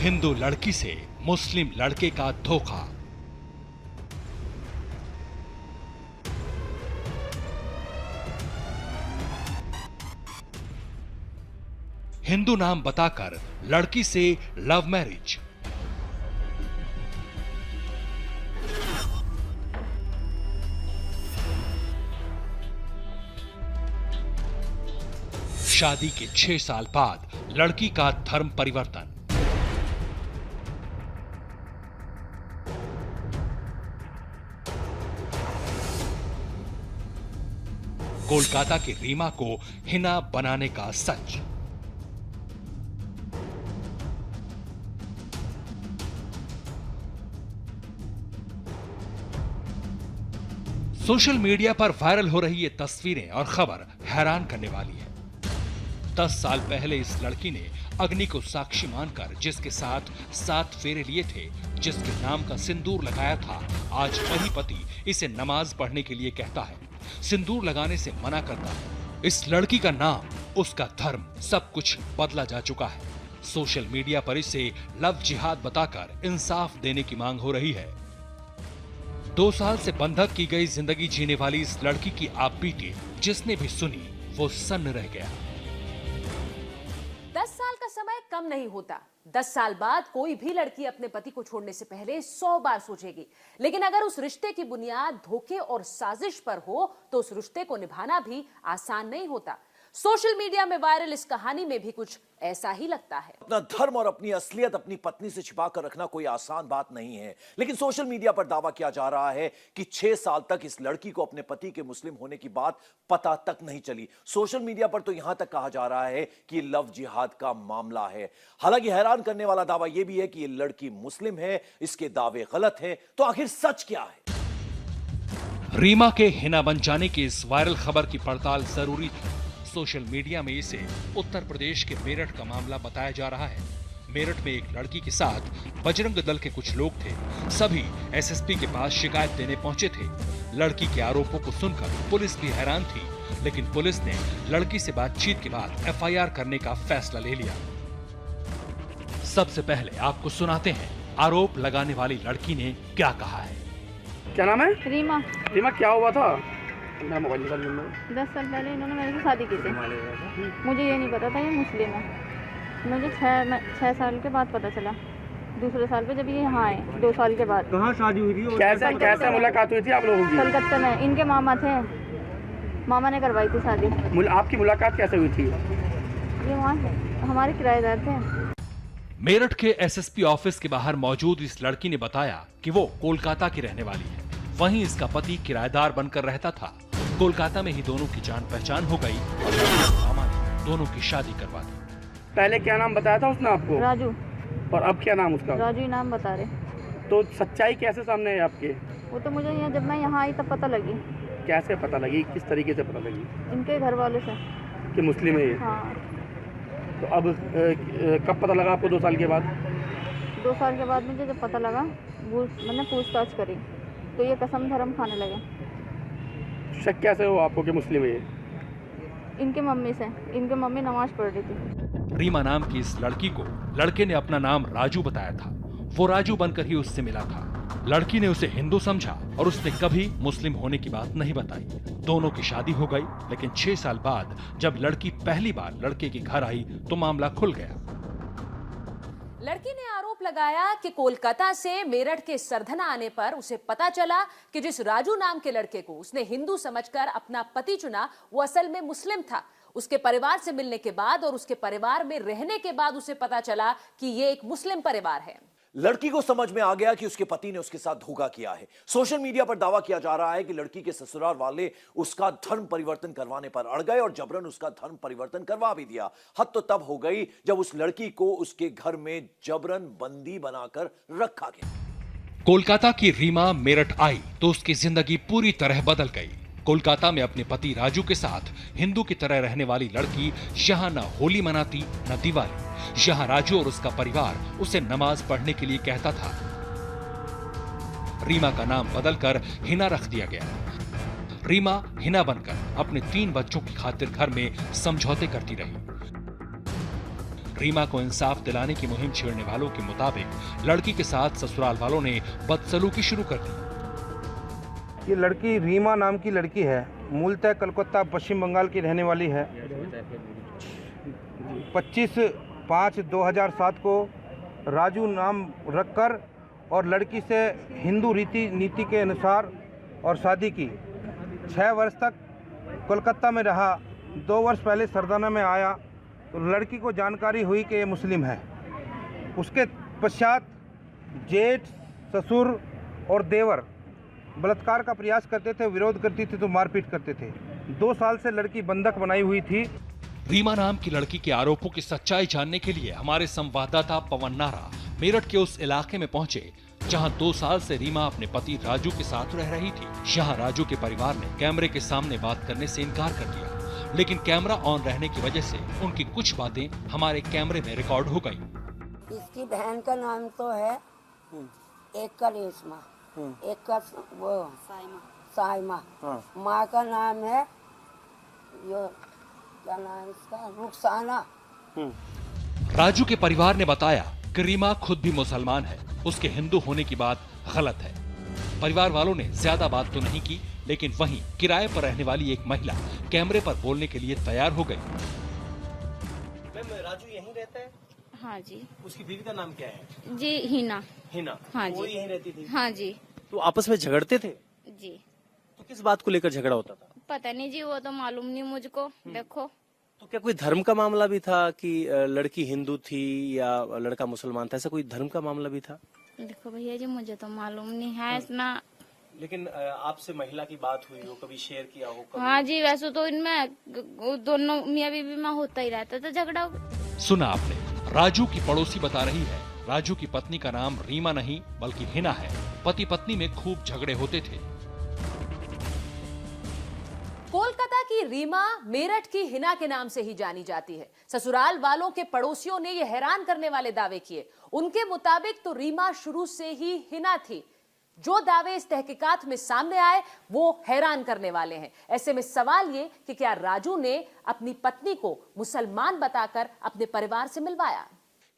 हिंदू लड़की से मुस्लिम लड़के का धोखा। हिंदू नाम बताकर लड़की से लव मैरिज। शादी के 6 साल बाद लड़की का धर्म परिवर्तन। कोलकाता की रीमा को हिना बनाने का सच। सोशल मीडिया पर वायरल हो रही ये तस्वीरें और खबर हैरान करने वाली है। 10 साल पहले इस लड़की ने अग्नि को साक्षी मानकर जिसके साथ 7 फेरे लिए थे, जिसके नाम का सिंदूर लगाया था, आज वही पति इसे नमाज पढ़ने के लिए कहता है, सिंदूर लगाने से मना करता है। इस लड़की का नाम, उसका धर्म, सब कुछ बदला जा चुका है। सोशल मीडिया पर इसे लव जिहाद बताकर इंसाफ देने की मांग हो रही है। 2 साल से बंधक की गई जिंदगी जीने वाली इस लड़की की आप बीती जिसने भी सुनी वो सन्न रह गया। 10 साल का समय कम नहीं होता। 10 साल बाद कोई भी लड़की अपने पति को छोड़ने से पहले 100 बार सोचेगी, लेकिन अगर उस रिश्ते की बुनियाद धोखे और साजिश पर हो तो उस रिश्ते को निभाना भी आसान नहीं होता। सोशल मीडिया में वायरल इस कहानी में भी कुछ ऐसा ही लगता है। अपना धर्म और अपनी असलियत अपनी पत्नी से छिपा कर रखना कोई आसान बात नहीं है, लेकिन सोशल मीडिया पर दावा किया जा रहा है कि 6 साल तक इस लड़की को अपने पति के मुस्लिम होने की बात पता तक नहीं चली। सोशल मीडिया पर तो यहां तक कहा जा रहा है कि लव जिहाद का मामला है। हालांकि हैरान करने वाला दावा यह भी है कि यह लड़की मुस्लिम है, इसके दावे गलत हैं। तो आखिर सच क्या है? रीमा के हिना बन जाने की इस वायरल खबर की पड़ताल जरूरी थी। सोशल मीडिया में इसे उत्तर प्रदेश के मेरठ का मामला बताया जा रहा है। मेरठ में एक लड़की के साथ बजरंग दल के कुछ लोग थे। सभी एसएसपी के पास शिकायत देने पहुंचे थे। लड़की के आरोपों को सुनकर पुलिस भी हैरान थी, लेकिन पुलिस ने लड़की से बातचीत के बाद एफआईआर करने का फैसला ले लिया। सबसे पहले आपको सुनाते हैं आरोप लगाने वाली लड़की ने क्या कहा है। क्या नाम है? रीमा। रीमा, क्या हुआ था? मेरा मोबाइल निकाल लो। 10 साल पहले इन्होंने मेरे से शादी की थी। मुझे ये नहीं पता था ये मुस्लिम है। मुझे 6 साल के बाद पता चला, दूसरे साल पे जब ये यहाँ आए 2 साल के बाद। कहाँ शादी हुई थी? कैसे मुलाकात हुई थी आप लोगों की? कलकत्ता में। इनके मामा थे, मामा ने करवाई थी शादी। आपकी मुलाकात कैसे हुई थी? ये वहाँ हमारे किराएदार थे। मेरठ के एसएसपी ऑफिस के बाहर मौजूद इस लड़की ने बताया कि वो कोलकाता की रहने वाली है। वहीं इसका पति किराएदार बनकर रहता था। कोलकाता में ही दोनों की जान पहचान हो गई और मामा ने दोनों की शादी करवा दी। पहले क्या नाम बताया था उसने आपको? राजू। और अब क्या नाम उसका? राजू ही नाम बता रहे। तो सच्चाई कैसे सामने है आपके? वो तो मुझे यहाँ जब मैं यहाँ आई तब पता लगी। कैसे पता लगी? किस तरीके से पता लगी? इनके घर वालों से कि मुस्लिम है ये। हाँ। तो अब कब पता लगा आपको? 2 साल के बाद? 2 साल के बाद मुझे जब पता लगा, मैंने पूछताछ करी तो ये कसम धर्म खाने लगे। शक कैसे हो आपको कि मुस्लिम है ये? इनके मम्मी से। इनके मम्मी नमाज पढ़ रही थी। रीमा नाम की इस लड़की को लड़के ने अपना नाम राजू बताया था। वो राजू बनकर ही उससे मिला था। लड़की ने उसे हिंदू समझा और उसने कभी मुस्लिम होने की बात नहीं बताई। दोनों की शादी हो गई, लेकिन 6 साल बाद जब लड़की पहली बार लड़के के घर आई तो मामला खुल गया। लड़की ने आरोप लगाया कि कोलकाता से मेरठ के सरधना आने पर उसे पता चला कि जिस राजू नाम के लड़के को उसने हिंदू समझकर अपना पति चुना, वो असल में मुस्लिम था। उसके परिवार से मिलने के बाद और उसके परिवार में रहने के बाद उसे पता चला कि ये एक मुस्लिम परिवार है। लड़की को समझ में आ गया कि उसके पति ने उसके साथ धोखा किया है। सोशल मीडिया पर दावा किया जा रहा है कि लड़की के ससुराल वाले उसका धर्म परिवर्तन करवाने पर अड़ गए और जबरन उसका धर्म परिवर्तन करवा भी दिया। हद तो तब हो गई जब उस लड़की को उसके घर में जबरन बंदी बनाकर रखा गया। कोलकाता की रीमा मेरठ आई तो उसकी जिंदगी पूरी तरह बदल गई। कोलकाता में अपने पति राजू के साथ हिंदू की तरह रहने वाली लड़की यहाँ न होली मनाती न दिवाली। यहाँ राजू और उसका परिवार उसे नमाज पढ़ने के लिए कहता था। रीमा का नाम बदलकर हिना रख दिया गया। रीमा हिना बनकर अपने 3 बच्चों की खातिर घर में समझौते करती रही। रीमा को इंसाफ दिलाने की मुहिम छेड़ने वालों के मुताबिक लड़की के साथ ससुराल वालों ने बदसलूकी शुरू कर दी। ये लड़की रीमा नाम की लड़की है, मूलतः कलकत्ता पश्चिम बंगाल की रहने वाली है। 25/5/2007 को राजू नाम रखकर और लड़की से हिंदू रीति नीति के अनुसार और शादी की। 6 वर्ष तक कोलकाता में रहा। 2 वर्ष पहले सरदाना में आया तो लड़की को जानकारी हुई कि ये मुस्लिम है। उसके पश्चात जेठ, ससुर और देवर बलात्कार का प्रयास करते थे, विरोध करती थी तो मारपीट करते थे। 2 साल से लड़की बंधक बनाई हुई थी। रीमा नाम की लड़की के आरोपों की सच्चाई जानने के लिए हमारे संवाददाता पवन नारा मेरठ के उस इलाके में पहुंचे जहां 2 साल से रीमा अपने पति राजू के साथ रह रही थी। यहाँ राजू के परिवार ने कैमरे के सामने बात करने से इनकार कर दिया, लेकिन कैमरा ऑन रहने की वजह से उनकी कुछ बातें हमारे कैमरे में रिकॉर्ड हो गई। इसकी बहन का नाम तो है, एक का रेशमा, एक का वो साइमा, माँ का नाम है यो क्या नाम इसका, रुखसाना। राजू के परिवार ने बताया कि रीमा खुद भी मुसलमान है, उसके हिंदू होने की बात गलत है। परिवार वालों ने ज्यादा बात तो नहीं की, लेकिन वहीं किराए पर रहने वाली एक महिला कैमरे पर बोलने के लिए तैयार हो गई। मैम, राजू यहीं रहता है? हाँ जी। उसकी बीवी का नाम क्या है? जी हिना। हिना। हाँ वो जी। यहीं रहती थी? हाँ जी। तो आपस में झगड़ते थे? जी। तो किस बात को लेकर झगड़ा होता था? पता नहीं जी, वो तो मालूम नहीं मुझको। देखो तो क्या कोई धर्म का मामला भी था कि लड़की हिंदू थी या लड़का मुसलमान था, ऐसा कोई धर्म का मामला भी था? देखो भैया जी, मुझे तो मालूम नहीं है इतना। लेकिन आपसे महिला की बात हुई हो, कभी शेयर किया हो कभी? हाँ जी, वैसे तो इनमें दोनों मियाँ बीवी में होता ही रहता था झगड़ा। सुना आपने, राजू की पड़ोसी बता रही है राजू की पत्नी का नाम रीमा नहीं बल्कि हिना है। पति पत्नी में खूब झगड़े होते थे। कोलकाता की रीमा मेरठ की हिना के नाम से ही जानी जाती है। ससुराल वालों के पड़ोसियों ने यह हैरान करने वाले दावे किए। उनके मुताबिक तो रीमा शुरू से ही हिना थी। जो दावे इस तहकीकात में सामने आए वो हैरान करने वाले हैं। ऐसे में सवाल ये कि क्या राजू ने अपनी पत्नी को मुसलमान बताकर अपने परिवार से मिलवाया?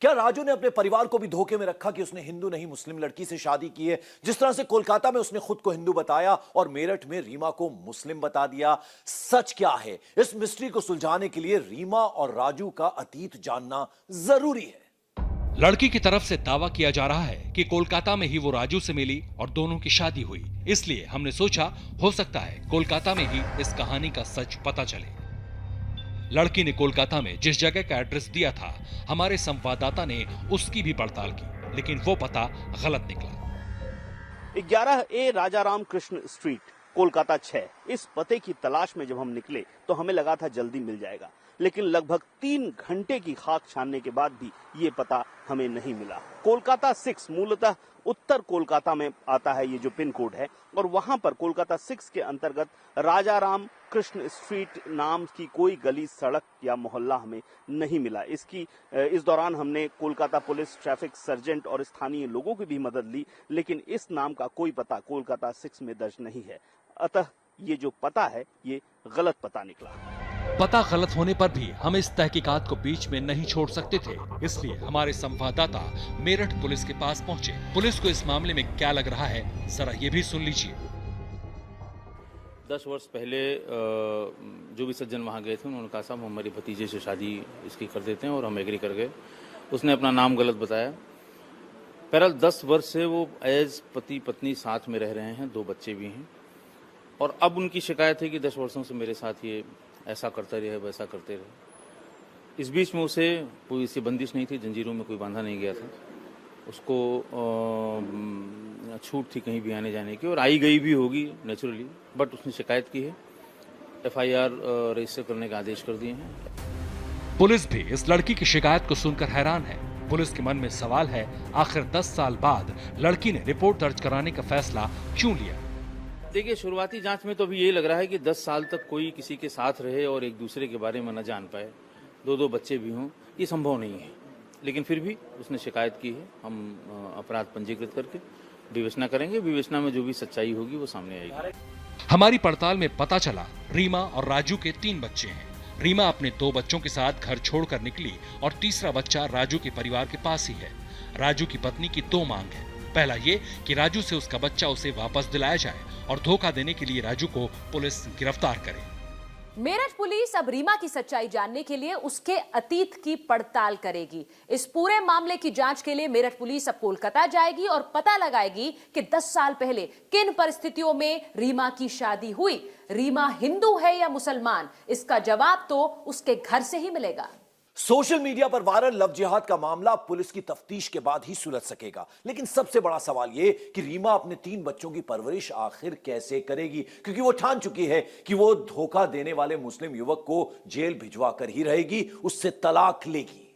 क्या राजू ने अपने परिवार को भी धोखे में रखा कि उसने हिंदू नहीं मुस्लिम लड़की से शादी की है? जिस तरह से कोलकाता में उसने खुद को हिंदू बताया और मेरठ में रीमा को मुस्लिम बता दिया, सच क्या है? इस मिस्ट्री को सुलझाने के लिए रीमा और राजू का अतीत जानना जरूरी है। लड़की की तरफ से दावा किया जा रहा है कि कोलकाता में ही वो राजू से मिली और दोनों की शादी हुई। इसलिए हमने सोचा हो सकता है कोलकाता में ही इस कहानी का सच पता चले। लड़की ने कोलकाता में जिस जगह का एड्रेस दिया था, हमारे संवाददाता ने उसकी भी पड़ताल की, लेकिन वो पता गलत निकला। 11A Rajaram Krishna street, Kolkata 6। इस पते की तलाश में जब हम निकले तो हमें लगा था जल्दी मिल जाएगा, लेकिन लगभग 3 घंटे की खाक छानने के बाद भी ये पता हमें नहीं मिला। कोलकाता 6 मूलतः उत्तर कोलकाता में आता है, ये जो पिन कोड है, और वहां पर कोलकाता 6 के अंतर्गत राजाराम कृष्ण स्ट्रीट नाम की कोई गली, सड़क या मोहल्ला हमें नहीं मिला। इस दौरान हमने कोलकाता पुलिस, ट्रैफिक सर्जेंट और स्थानीय लोगों की भी मदद ली, लेकिन इस नाम का कोई पता कोलकाता 6 में दर्ज नहीं है। अतः ये जो पता है ये गलत पता निकला। पता गलत होने पर भी हम इस तहकीकात को बीच में नहीं छोड़ सकते थे, इसलिए हमारे संवाददाता मेरठ पुलिस के पास पहुंचे। पुलिस को इस मामले में क्या लग रहा है, जरा ये भी सुन लीजिए। 10 वर्ष पहले जो भी सज्जन वहाँ गए थे उन्होंने कहा साहब हम हमारी भतीजे से शादी इसकी कर देते हैं, और हम एग्री कर गए। उसने अपना नाम गलत बताया। बहरहाल 10 वर्ष से वो एज पति पत्नी साथ में रह रहे हैं, 2 बच्चे भी हैं, और अब उनकी शिकायत है कि 10 वर्षों से मेरे साथ ये ऐसा करते रहे, वैसा करते रहे। इस बीच में उसे कोई ऐसी बंदिश नहीं थी, जंजीरों में कोई बांधा नहीं गया था। उसको छूट थी कहीं भी आने जाने की, और आई गई भी होगी नेचुरली, बट उसने शिकायत की है। FIR रजिस्टर करने का आदेश कर दिए हैं। पुलिस भी इस लड़की की शिकायत को सुनकर हैरान है। पुलिस के मन में सवाल है, आखिर 10 साल बाद लड़की ने रिपोर्ट दर्ज कराने का फैसला क्यों लिया? देखिए, शुरुआती जांच में तो अभी ये लग रहा है कि 10 साल तक कोई किसी के साथ रहे और एक दूसरे के बारे में न जान पाए, 2-2 बच्चे भी हों, ये संभव नहीं है। लेकिन फिर भी उसने शिकायत की है। हम अपराध पंजीकृत करके विवेचना करेंगे। विवेचना में जो भी सच्चाई होगी वो सामने आएगी। हमारी पड़ताल में पता चला रीमा और राजू के 3 बच्चे हैं। रीमा अपने 2 बच्चों के साथ घर छोड़कर निकली और तीसरा बच्चा राजू के परिवार के पास ही है। राजू की पत्नी की 2 मांग है। पहला ये कि राजू से उसका बच्चा उसे वापस दिलाया जाए और धोखा देने के लिए राजू को पुलिस गिरफ्तार करे। मेरठ पुलिस अब रीमा की सच्चाई जानने के लिए उसके अतीत की पड़ताल करेगी। इस पूरे मामले की जांच के लिए मेरठ पुलिस अब कोलकाता जाएगी और पता लगाएगी कि 10 साल पहले किन परिस्थितियों में रीमा की शादी हुई। रीमा हिंदू है या मुसलमान, इसका जवाब तो उसके घर से ही मिलेगा। सोशल मीडिया पर वायरल लव जिहाद का मामला पुलिस की तफ्तीश के बाद ही सुलझ सकेगा, लेकिन सबसे बड़ा सवाल यह कि रीमा अपने 3 बच्चों की परवरिश आखिर कैसे करेगी, क्योंकि वो ठान चुकी है कि वो धोखा देने वाले मुस्लिम युवक को जेल भिजवा कर ही रहेगी, उससे तलाक लेगी।